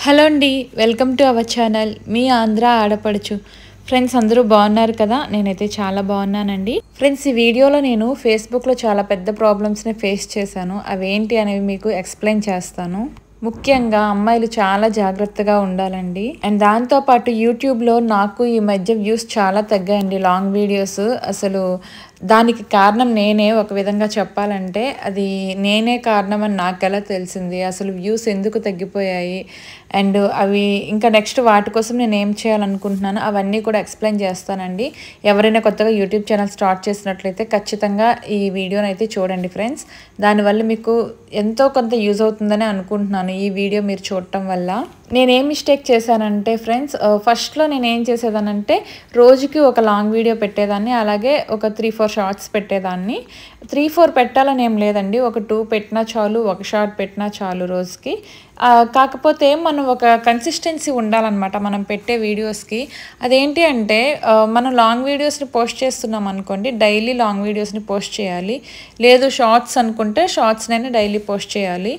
Hello అండి, welcome to our channel మీ ఆంధ్ర ఆడపడుచు. Friends అందరూ బాగున్నారు కదా? నేనైతే చాలా బాగున్నానండి. ఫ్రెండ్స్, ఈ వీడియోలో నేను ఫేస్బుక్లో చాలా పెద్ద ప్రాబ్లమ్స్ని ఫేస్ చేశాను. అవి ఏంటి అనేవి మీకు ఎక్స్ప్లెయిన్ చేస్తాను. ముఖ్యంగా అమ్మాయిలు చాలా జాగ్రత్తగా ఉండాలండి. అండ్ దాంతోపాటు యూట్యూబ్లో నాకు ఈ మధ్య వ్యూస్ చాలా తగ్గాయండి. లాంగ్ వీడియోస్ అసలు దానికి కారణం నేనే. ఒక విధంగా చెప్పాలంటే అది నేనే కారణం అని నాకు ఎలా తెలిసింది, అసలు వ్యూస్ ఎందుకు తగ్గిపోయాయి, అండ్ అవి ఇంకా నెక్స్ట్ వాటి కోసం నేను ఏం చేయాలనుకుంటున్నాను అవన్నీ కూడా ఎక్స్ప్లెయిన్ చేస్తానండి. ఎవరైనా కొత్తగా యూట్యూబ్ ఛానల్ స్టార్ట్ చేసినట్లయితే ఖచ్చితంగా ఈ వీడియోని అయితే చూడండి ఫ్రెండ్స్. దానివల్ల మీకు ఎంతో కొంత యూజ్ అవుతుందని అనుకుంటున్నాను ఈ వీడియో మీరు చూడటం వల్ల. నేనేం మిస్టేక్ చేశానంటే ఫ్రెండ్స్, ఫస్ట్లో నేను ఏం చేసేదానంటే రోజుకి ఒక లాంగ్ వీడియో పెట్టేదాన్ని, అలాగే ఒక 3-4 షార్ట్స్ పెట్టేదాన్ని. 3-4 పెట్టాలని ఏం లేదండి, ఒక 2 పెట్టినా చాలు, ఒక షార్ట్ పెట్టినా చాలు రోజుకి. కాకపోతే మనం ఒక కన్సిస్టెన్సీ ఉండాలన్నమాట మనం పెట్టే వీడియోస్కి. అదేంటి అంటే మనం లాంగ్ వీడియోస్ని పోస్ట్ చేస్తున్నాం అనుకోండి, డైలీ లాంగ్ వీడియోస్ని పోస్ట్ చేయాలి. లేదు షార్ట్స్ అనుకుంటే షార్ట్స్నైనా డైలీ పోస్ట్ చేయాలి.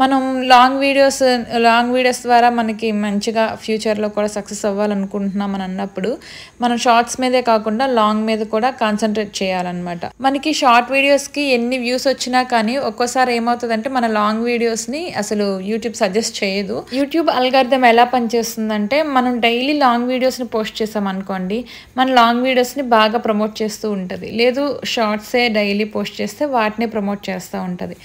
మనం లాంగ్ వీడియోస్ ద్వారా మనకి మంచిగా ఫ్యూచర్లో కూడా సక్సెస్ అవ్వాలనుకుంటున్నాం అని అన్నప్పుడు మనం షార్ట్స్ మీదే కాకుండా లాంగ్ మీద కూడా కాన్సన్ట్రేట్ చేయాలన్నమాట. మనకి షార్ట్ వీడియోస్కి ఎన్ని వ్యూస్ వచ్చినా కానీ ఒక్కోసారి ఏమవుతుందంటే మన లాంగ్ వీడియోస్ని అసలు యూట్యూబ్ సజెస్ట్ చేయదు. యూట్యూబ్ అల్గారిథం ఎలా పనిచేస్తుందంటే మనం డైలీ లాంగ్ వీడియోస్ని పోస్ట్ చేసాం అనుకోండి, మన లాంగ్ వీడియోస్ని బాగా ప్రమోట్ చేస్తూ ఉంటుంది. లేదు షార్ట్సే డైలీ పోస్ట్ చేస్తే వాటిని ప్రమోట్ చేస్తూ ఉంటుంది.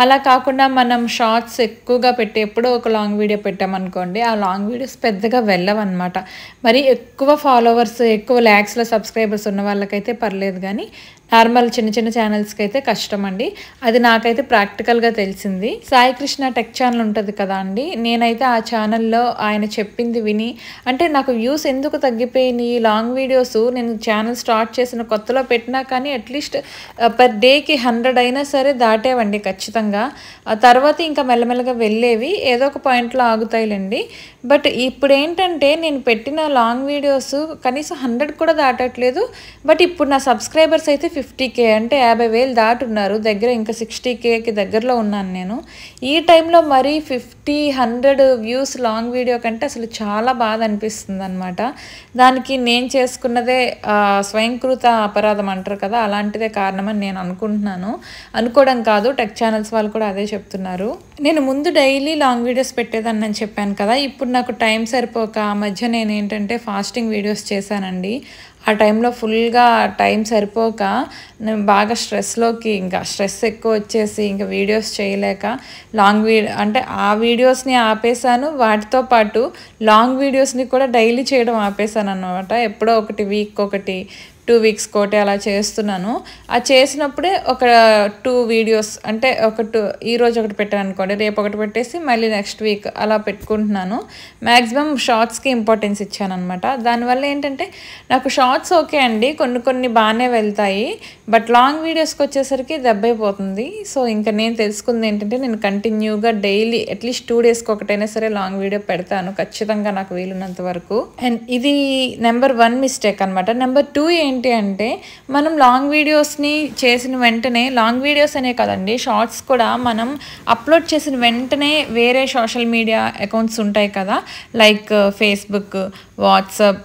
అలా కాకుండా మనం షార్ట్స్ ఎక్కువగా పెట్టి ఎప్పుడో ఒక లాంగ్ వీడియో పెట్టామనుకోండి, ఆ లాంగ్ వీడియోస్ పెద్దగా వెళ్ళవన్నమాట. మరి ఎక్కువ ఫాలోవర్స్, ఎక్కువ ల్యాక్స్లో సబ్స్క్రైబర్స్ ఉన్న వాళ్ళకైతే పర్లేదు, కానీ నార్మల్ చిన్న చిన్న ఛానల్స్కి అయితే కష్టం అండి. అది నాకైతే ప్రాక్టికల్గా తెలిసింది. సాయి కృష్ణ టెక్ ఛానల్ ఉంటుంది కదా అండి, నేనైతే ఆ ఛానల్లో ఆయన చెప్పింది విని, అంటే నాకు వ్యూస్ ఎందుకు తగ్గిపోయినాయి, లాంగ్ వీడియోస్ నేను ఛానల్ స్టార్ట్ చేసిన కొత్తలో పెట్టినా కానీ అట్లీస్ట్ పర్ డేకి 100 అయినా సరే దాటేవండి ఖచ్చితంగా. ఆ తర్వాత ఇంకా మెల్లమెల్లగా వెళ్ళేవి, ఏదో ఒక పాయింట్లో ఆగుతాయిలేండి. బట్ ఇప్పుడు ఏంటంటే నేను పెట్టిన లాంగ్ వీడియోస్ కనీసం 100 కూడా దాటట్లేదు. బట్ ఇప్పుడు నా సబ్స్క్రైబర్స్ అయితే 50K, అంటే 50,000 దాటున్నారు. దగ్గర ఇంకా 60Kకి దగ్గరలో ఉన్నాను నేను. ఈ టైంలో మరీ 50-100 వ్యూస్ లాంగ్ వీడియో కంటే అసలు చాలా బాధ అనిపిస్తుంది అనమాట. దానికి నేను చేసుకున్నదే స్వయంకృత అపరాధం అంటారు కదా, అలాంటిదే కారణమని నేను అనుకుంటున్నాను. అనుకోవడం కాదు, టెక్ ఛానల్స్ వాళ్ళు కూడా అదే చెప్తున్నారు. నేను ముందు డైలీ లాంగ్ వీడియోస్ పెట్టేదాన్ని అని చెప్పాను కదా, ఇప్పుడు నాకు టైం సరిపోక ఆ మధ్య నేను ఏంటంటే ఫాస్టింగ్ వీడియోస్ చేశానండి. ఆ టైంలో ఫుల్గా టైం సరిపోక నేను బాగా ఇంకా స్ట్రెస్ ఎక్కువ వచ్చేసి ఇంకా వీడియోస్ చేయలేక అంటే ఆ వీడియోస్ని ఆపేసాను. వాటితో పాటు లాంగ్ వీడియోస్ని కూడా డైలీ చేయడం ఆపేసాను అన్నమాట. ఎప్పుడో ఒకటి వీక్ ఒకటి, 2 వీక్స్ కోటి అలా చేస్తున్నాను. ఆ చేసినప్పుడే ఒక 2 వీడియోస్, అంటే ఈరోజు ఒకటి పెట్టాను అనుకోండి, రేపు ఒకటి పెట్టేసి మళ్ళీ నెక్స్ట్ వీక్ అలా పెట్టుకుంటున్నాను. మ్యాక్సిమం షార్ట్స్కి ఇంపార్టెన్స్ ఇచ్చాను అనమాట. దానివల్ల ఏంటంటే నాకు షార్ట్స్ ఓకే అండి, కొన్ని బాగానే వెళ్తాయి, బట్ లాంగ్ వీడియోస్కి వచ్చేసరికి దెబ్బైపోతుంది. సో ఇంకా నేను తెలుసుకుంది ఏంటంటే నేను కంటిన్యూగా డైలీ అట్లీస్ట్ 2 డేస్కి ఒకటైనా సరే లాంగ్ వీడియో పెడతాను ఖచ్చితంగా, నాకు వీలున్నంత వరకు. అండ్ ఇది నెంబర్ 1 మిస్టేక్ అనమాట. నెంబర్ 2 ఏంటి అంటే మనం లాంగ్ వీడియోస్ని చేసిన వెంటనే, లాంగ్ వీడియోస్ అనే కదండి షార్ట్స్ కూడా మనం అప్లోడ్ చేసిన వెంటనే వేరే సోషల్ మీడియా అకౌంట్స్ ఉంటాయి కదా, లైక్ ఫేస్బుక్, వాట్సాప్,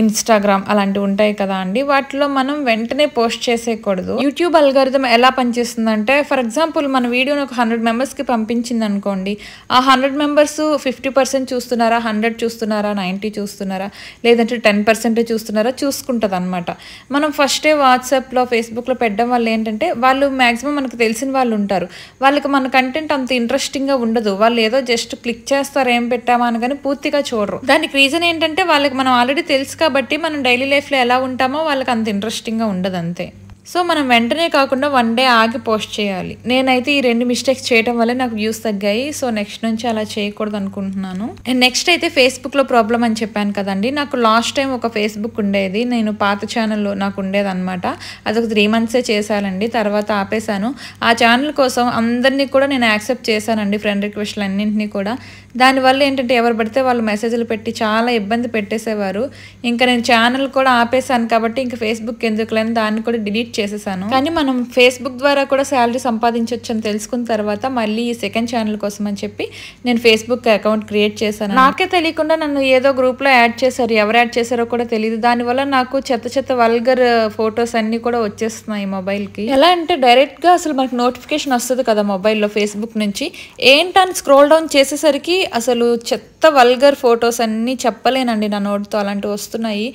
ఇన్స్టాగ్రామ్ అలాంటివి ఉంటాయి కదా అండి, వాటిలో మనం వెంటనే పోస్ట్ చేసేయకూడదు. యూట్యూబ్ అల్గారిథం ఎలా పనిచేస్తుందంటే, ఫర్ ఎగ్జాంపుల్ మన వీడియోని ఒక 100 మెంబర్స్కి పంపించింది అనుకోండి, ఆ 100 మెంబర్స్ 50% చూస్తున్నారా, 100 చూస్తున్నారా, 90 చూస్తున్నారా, లేదంటే 10% చూస్తున్నారా చూసుకుంటుంది అనమాట. మనం ఫస్టే వాట్సాప్లో, ఫేస్బుక్లో పెట్టడం వల్ల ఏంటంటే వాళ్ళు మ్యాక్సిమం మనకు తెలిసిన వాళ్ళు ఉంటారు, వాళ్ళకి మన కంటెంట్ అంత ఇంట్రెస్టింగ్గా ఉండదు. వాళ్ళు ఏదో జస్ట్ క్లిక్ చేస్తారు ఏం పెట్టామా అని, కానీ పూర్తిగా చూడరు. దానికి రీజన్ ఏంటంటే వాళ్ళకి మనం ఆల్రెడీ తెలుసు కాబట్టి మనం డైలీ లైఫ్లో ఎలా ఉంటామో వాళ్ళకి అంత ఇంట్రెస్టింగ్గా ఉండదు అంతే. సో మనం వెంటనే కాకుండా 1 డే ఆగి పోస్ట్ చేయాలి. నేనైతే ఈ 2 మిస్టేక్స్ చేయడం వల్ల నాకు వ్యూస్ తగ్గాయి. సో నెక్స్ట్ నుంచి అలా చేయకూడదు అనుకుంటున్నాను. అండ్ నెక్స్ట్ అయితే ఫేస్బుక్లో ప్రాబ్లం అని చెప్పాను కదండి, నాకు లాస్ట్ టైం ఒక ఫేస్బుక్ ఉండేది, నేను పాత ఛానల్లో నాకు ఉండేదన్నమాట. అదొక 3 మంత్సే చేశానండి, తర్వాత ఆపేశాను. ఆ ఛానల్ కోసం అందరినీ కూడా నేను యాక్సెప్ట్ చేశానండి, ఫ్రెండ్ రిక్వెస్ట్లు అన్నింటినీ కూడా. దానివల్ల ఏంటంటే ఎవరు పడితే వాళ్ళు మెసేజ్లు పెట్టి చాలా ఇబ్బంది పెట్టేసేవారు. ఇంకా నేను ఛానల్ కూడా ఆపేశాను కాబట్టి ఇంకా ఫేస్బుక్ ఎందుకులని దాన్ని కూడా డిలీట్ చేసేసాను. కానీ మనం ఫేస్బుక్ ద్వారా కూడా శాలరీ సంపాదించవచ్చు అని తెలుసుకున్న తర్వాత మళ్ళీ ఈ సెకండ్ ఛానల్ కోసం అని చెప్పి నేను ఫేస్బుక్ అకౌంట్ క్రియేట్ చేశాను. నాకే తెలియకుండా నన్ను ఏదో గ్రూప్లో యాడ్ చేశారు. ఎవరు యాడ్ చేశారో కూడా తెలియదు. దానివల్ల నాకు చెత్త వల్గర్ ఫొటోస్ అన్నీ కూడా వచ్చేస్తున్నాయి మొబైల్కి. ఎలా అంటే డైరెక్ట్గా అసలు మనకి నోటిఫికేషన్ వస్తుంది కదా మొబైల్లో ఫేస్బుక్ నుంచి. ఏంటని స్క్రోల్ డౌన్ చేసేసరికి అసలు చెత్త వల్గర్ ఫొటోస్ అన్నీ చెప్పలేనండి నా నోటితో, అలాంటివి వస్తున్నాయి.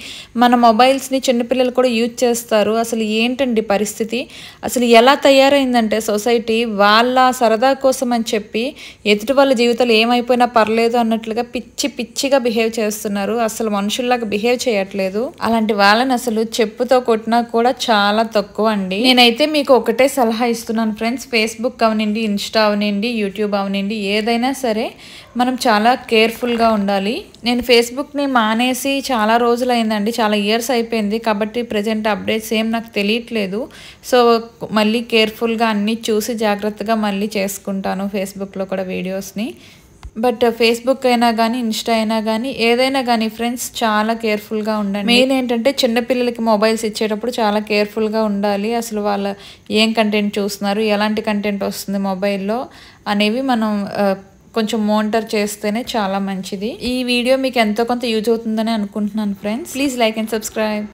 మన మొబైల్స్ని చిన్నపిల్లలు కూడా యూజ్ చేస్తారు. అసలు ఏంటండి పరిస్థితి? అసలు ఎలా తయారైందంటే సొసైటీ వాళ్ళ సరదా కోసం అని చెప్పి ఎదుటి వాళ్ళ జీవితాలు ఏమైపోయినా పర్లేదు అన్నట్లుగా పిచ్చిగా బిహేవ్ చేస్తున్నారు. అసలు మనుషుల్లాగా బిహేవ్ చేయట్లేదు. అలాంటి వాళ్ళని అసలు చెప్పుతో కొట్టినా కూడా చాలా తక్కువ అండి. నేనైతే మీకు ఒకటే సలహా ఇస్తున్నాను ఫ్రెండ్స్. ఫేస్బుక్ అవనండి, ఇన్స్టా అవనండి, యూట్యూబ్ అవనండి, ఏదైనా సరే మనం చాలా కేర్ఫుల్గా ఉండాలి. నేను ఫేస్బుక్ని మానేసి చాలా రోజులైందండి, చాలా ఇయర్స్ అయిపోయింది. కాబట్టి ప్రజెంట్ అప్డేట్స్ ఏం నాకు తెలియట్లేదు. సో మళ్ళీ కేర్ఫుల్గా అన్నీ చూసి జాగ్రత్తగా మళ్ళీ చేసుకుంటాను ఫేస్బుక్లో కూడా వీడియోస్ని. బట్ ఫేస్బుక్ అయినా కానీ, ఇన్స్టా అయినా కానీ, ఏదైనా కానీ ఫ్రెండ్స్ చాలా కేర్ఫుల్గా ఉండండి. మెయిన్ ఏంటంటే చిన్నపిల్లలకి మొబైల్స్ ఇచ్చేటప్పుడు చాలా కేర్ఫుల్గా ఉండాలి. అసలు వాళ్ళ ఏం కంటెంట్ చూస్తున్నారు, ఎలాంటి కంటెంట్ వస్తుంది మొబైల్లో అనేవి మనం కొంచెం మానిటర్ చేస్తేనే చాలా మంచిది. ఈ వీడియో మీకు ఎంతో కొంత యూజ్ అవుతుందని అనుకుంటున్నాను friends. Please like and subscribe.